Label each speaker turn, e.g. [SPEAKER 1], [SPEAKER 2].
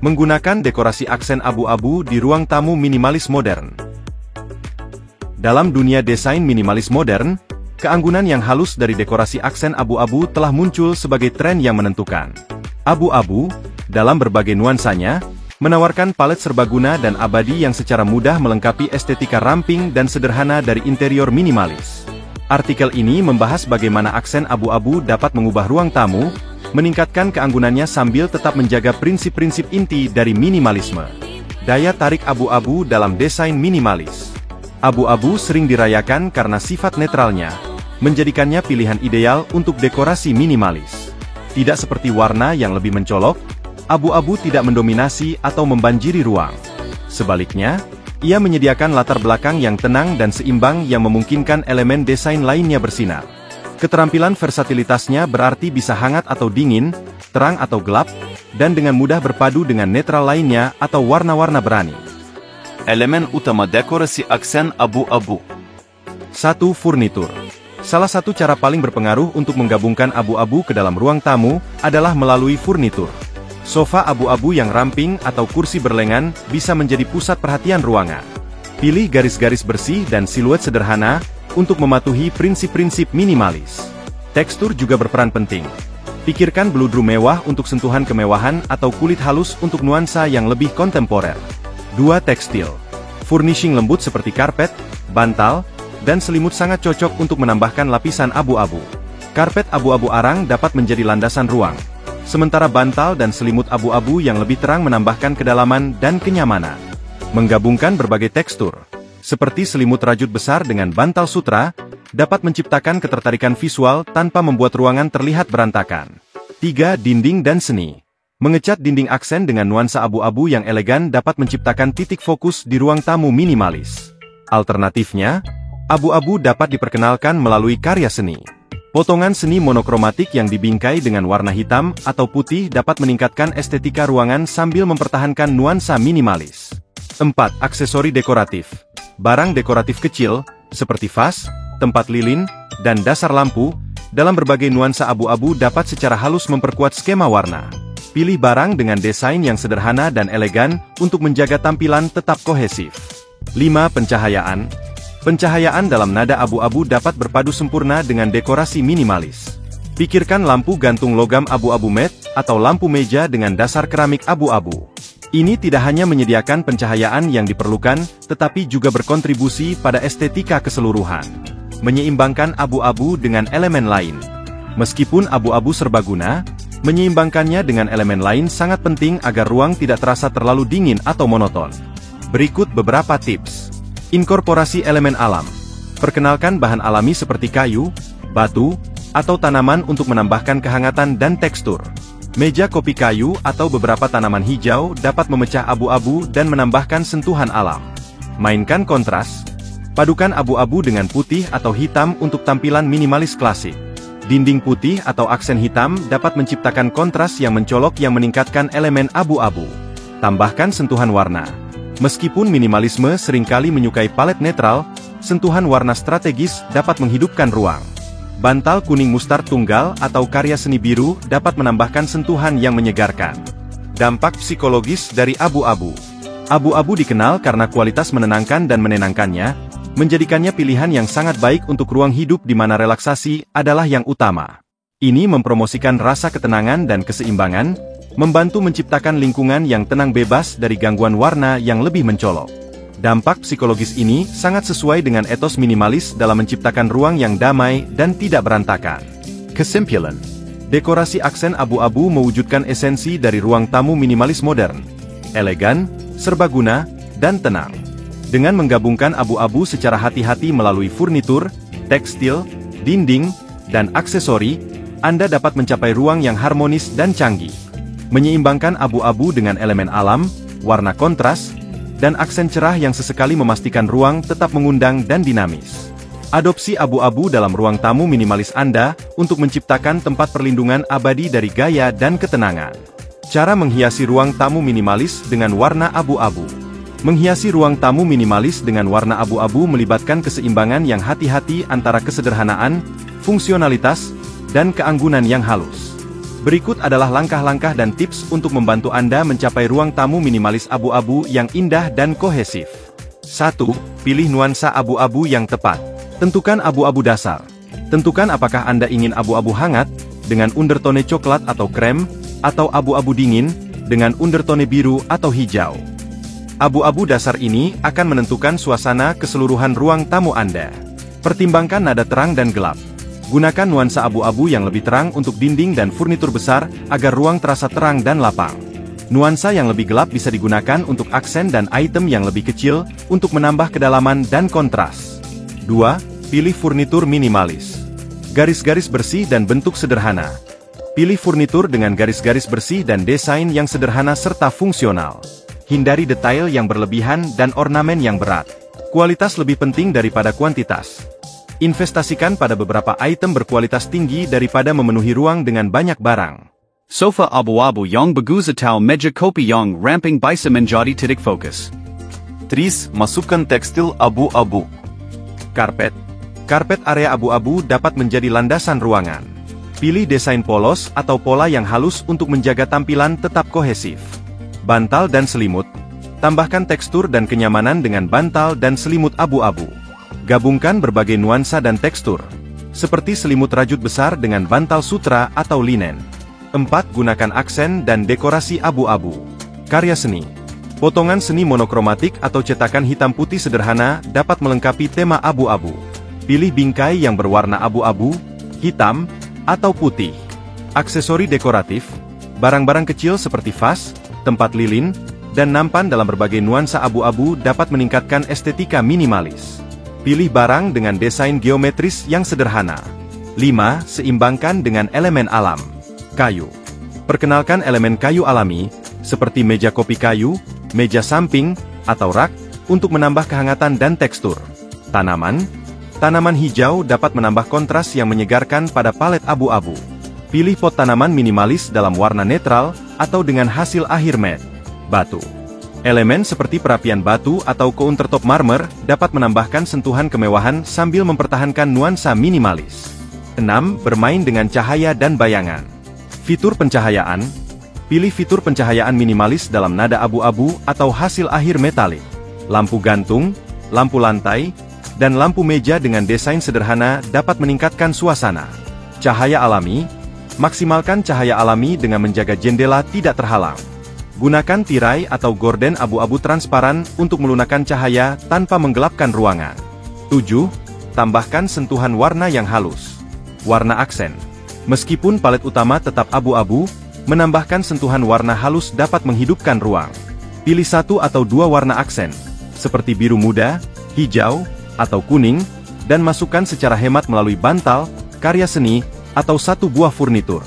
[SPEAKER 1] Menggunakan dekorasi aksen abu-abu di ruang tamu minimalis modern. Dalam dunia desain minimalis modern, keanggunan yang halus dari dekorasi aksen abu-abu telah muncul sebagai tren yang menentukan. Abu-abu, dalam berbagai nuansanya, menawarkan palet serbaguna dan abadi yang secara mudah melengkapi estetika ramping dan sederhana dari interior minimalis. Artikel ini membahas bagaimana aksen abu-abu dapat mengubah ruang tamu, meningkatkan keanggunannya sambil tetap menjaga prinsip-prinsip inti dari minimalisme. Daya tarik abu-abu dalam desain minimalis. Abu-abu sering dirayakan karena sifat netralnya, menjadikannya pilihan ideal untuk dekorasi minimalis. Tidak seperti warna yang lebih mencolok, abu-abu tidak mendominasi atau membanjiri ruang. Sebaliknya, ia menyediakan latar belakang yang tenang dan seimbang yang memungkinkan elemen desain lainnya bersinar. Keterampilan versatilitasnya berarti bisa hangat atau dingin, terang atau gelap, dan dengan mudah berpadu dengan netral lainnya atau warna-warna berani.
[SPEAKER 2] Elemen utama dekorasi aksen abu-abu.
[SPEAKER 1] 1. Furnitur. Salah satu cara paling berpengaruh untuk menggabungkan abu-abu ke dalam ruang tamu adalah melalui furnitur. Sofa abu-abu yang ramping atau kursi berlengan bisa menjadi pusat perhatian ruangan. Pilih garis-garis bersih dan siluet sederhana untuk mematuhi prinsip-prinsip minimalis. Tekstur juga berperan penting. Pikirkan beludru mewah untuk sentuhan kemewahan atau kulit halus untuk nuansa yang lebih kontemporer. 2. Tekstil. Furnishing lembut seperti karpet, bantal, dan selimut sangat cocok untuk menambahkan lapisan abu-abu. Karpet abu-abu arang dapat menjadi landasan ruang, sementara bantal dan selimut abu-abu yang lebih terang menambahkan kedalaman dan kenyamanan. Menggabungkan berbagai tekstur, seperti selimut rajut besar dengan bantal sutra, dapat menciptakan ketertarikan visual tanpa membuat ruangan terlihat berantakan. 3. Dinding dan seni. Mengecat dinding aksen dengan nuansa abu-abu yang elegan dapat menciptakan titik fokus di ruang tamu minimalis. Alternatifnya, abu-abu dapat diperkenalkan melalui karya seni. Potongan seni monokromatik yang dibingkai dengan warna hitam atau putih dapat meningkatkan estetika ruangan sambil mempertahankan nuansa minimalis. 4. Aksesori dekoratif. Barang dekoratif kecil, seperti vas, tempat lilin, dan dasar lampu, dalam berbagai nuansa abu-abu dapat secara halus memperkuat skema warna. Pilih barang dengan desain yang sederhana dan elegan untuk menjaga tampilan tetap kohesif. 5. Pencahayaan. Pencahayaan dalam nada abu-abu dapat berpadu sempurna dengan dekorasi minimalis. Pikirkan lampu gantung logam abu-abu matte atau lampu meja dengan dasar keramik abu-abu. Ini tidak hanya menyediakan pencahayaan yang diperlukan, tetapi juga berkontribusi pada estetika keseluruhan. Menyeimbangkan abu-abu dengan elemen lain. Meskipun abu-abu serbaguna, menyeimbangkannya dengan elemen lain sangat penting agar ruang tidak terasa terlalu dingin atau monoton. Berikut beberapa tips. Inkorporasi elemen alam. Perkenalkan bahan alami seperti kayu, batu, atau tanaman untuk menambahkan kehangatan dan tekstur. Meja kopi kayu atau beberapa tanaman hijau dapat memecah abu-abu dan menambahkan sentuhan alam. Mainkan kontras. Padukan abu-abu dengan putih atau hitam untuk tampilan minimalis klasik. Dinding putih atau aksen hitam dapat menciptakan kontras yang mencolok yang meningkatkan elemen abu-abu. Tambahkan sentuhan warna. Meskipun minimalisme seringkali menyukai palet netral, sentuhan warna strategis dapat menghidupkan ruang. Bantal kuning mustard tunggal atau karya seni biru dapat menambahkan sentuhan yang menyegarkan. Dampak psikologis dari abu-abu. Abu-abu dikenal karena kualitas menenangkan dan menenangkannya, menjadikannya pilihan yang sangat baik untuk ruang hidup di mana relaksasi adalah yang utama. Ini mempromosikan rasa ketenangan dan keseimbangan, membantu menciptakan lingkungan yang tenang bebas dari gangguan warna yang lebih mencolok. Dampak psikologis ini sangat sesuai dengan etos minimalis dalam menciptakan ruang yang damai dan tidak berantakan. Kesimpulan, dekorasi aksen abu-abu mewujudkan esensi dari ruang tamu minimalis modern, elegan, serbaguna, dan tenang. Dengan menggabungkan abu-abu secara hati-hati melalui furnitur, tekstil, dinding, dan aksesori, Anda dapat mencapai ruang yang harmonis dan canggih. Menyeimbangkan abu-abu dengan elemen alam, warna kontras, dan aksen cerah yang sesekali memastikan ruang tetap mengundang dan dinamis. Adopsi abu-abu dalam ruang tamu minimalis Anda untuk menciptakan tempat perlindungan abadi dari gaya dan ketenangan. Cara menghiasi ruang tamu minimalis dengan warna abu-abu. Menghiasi ruang tamu minimalis dengan warna abu-abu melibatkan keseimbangan yang hati-hati antara kesederhanaan, fungsionalitas, dan keanggunan yang halus. Berikut adalah langkah-langkah dan tips untuk membantu Anda mencapai ruang tamu minimalis abu-abu yang indah dan kohesif. 1. Pilih nuansa abu-abu yang tepat. Tentukan abu-abu dasar. Tentukan apakah Anda ingin abu-abu hangat, dengan undertone coklat atau krem, atau abu-abu dingin, dengan undertone biru atau hijau. Abu-abu dasar ini akan menentukan suasana keseluruhan ruang tamu Anda. Pertimbangkan nada terang dan gelap. Gunakan nuansa abu-abu yang lebih terang untuk dinding dan furnitur besar, agar ruang terasa terang dan lapang. Nuansa yang lebih gelap bisa digunakan untuk aksen dan item yang lebih kecil, untuk menambah kedalaman dan kontras. 2. Pilih furnitur minimalis. Garis-garis bersih dan bentuk sederhana. Pilih furnitur dengan garis-garis bersih dan desain yang sederhana serta fungsional. Hindari detail yang berlebihan dan ornamen yang berat. Kualitas lebih penting daripada kuantitas. Investasikan pada beberapa item berkualitas tinggi daripada memenuhi ruang dengan banyak barang.
[SPEAKER 2] Sofa abu-abu yang bagus atau meja kopi yang ramping bisa menjadi titik fokus. 3. Masukkan tekstil abu-abu.
[SPEAKER 1] Karpet. Karpet area abu-abu dapat menjadi landasan ruangan. Pilih desain polos atau pola yang halus untuk menjaga tampilan tetap kohesif. Bantal dan selimut. Tambahkan tekstur dan kenyamanan dengan bantal dan selimut abu-abu. Gabungkan berbagai nuansa dan tekstur, seperti selimut rajut besar dengan bantal sutra atau linen. 4. Gunakan aksen dan dekorasi abu-abu. Karya seni. Potongan seni monokromatik atau cetakan hitam putih sederhana dapat melengkapi tema abu-abu. Pilih bingkai yang berwarna abu-abu, hitam, atau putih. Aksesori dekoratif. Barang-barang kecil seperti vas, tempat lilin, dan nampan dalam berbagai nuansa abu-abu dapat meningkatkan estetika minimalis. Pilih barang dengan desain geometris yang sederhana. 5. Seimbangkan dengan elemen alam. Kayu. Perkenalkan elemen kayu alami, seperti meja kopi kayu, meja samping, atau rak, untuk menambah kehangatan dan tekstur. Tanaman. Tanaman hijau dapat menambah kontras yang menyegarkan pada palet abu-abu. Pilih pot tanaman minimalis dalam warna netral, atau dengan hasil akhir matte. Batu. Elemen seperti perapian batu atau countertop marmer dapat menambahkan sentuhan kemewahan sambil mempertahankan nuansa minimalis. 6. Bermain dengan cahaya dan bayangan. Fitur pencahayaan. Pilih fitur pencahayaan minimalis dalam nada abu-abu atau hasil akhir metalik. Lampu gantung, lampu lantai, dan lampu meja dengan desain sederhana dapat meningkatkan suasana. Cahaya alami. Maksimalkan cahaya alami dengan menjaga jendela tidak terhalang. Gunakan tirai atau gorden abu-abu transparan untuk melunakkan cahaya tanpa menggelapkan ruangan. 7. Tambahkan sentuhan warna yang halus. Warna aksen. Meskipun palet utama tetap abu-abu, menambahkan sentuhan warna halus dapat menghidupkan ruang. Pilih 1 atau 2 warna aksen, seperti biru muda, hijau, atau kuning, dan masukkan secara hemat melalui bantal, karya seni, atau 1 buah furnitur.